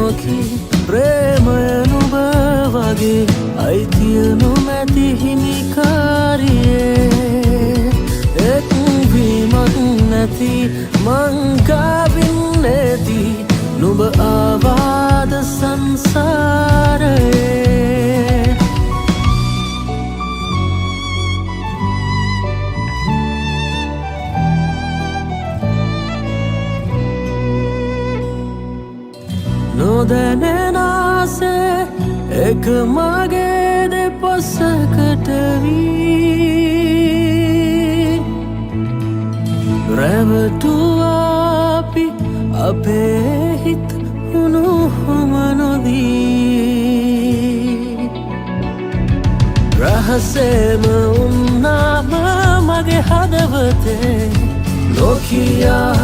නොකි ප්‍රේමය නුඹ වගේ අයිතිය නොමැති හිමිකාරියේ එක්වීමක් නැති මංගාවින් නැති නුඹ ආවාද සංසාරයේ නොදැනෙනාසේ එක මගේ දෙපොසකට වී රැවටුවාපි අපේ හිත උණුහුම නොදී රහසේම උන්නාම මගේ හදවතේ නොකියා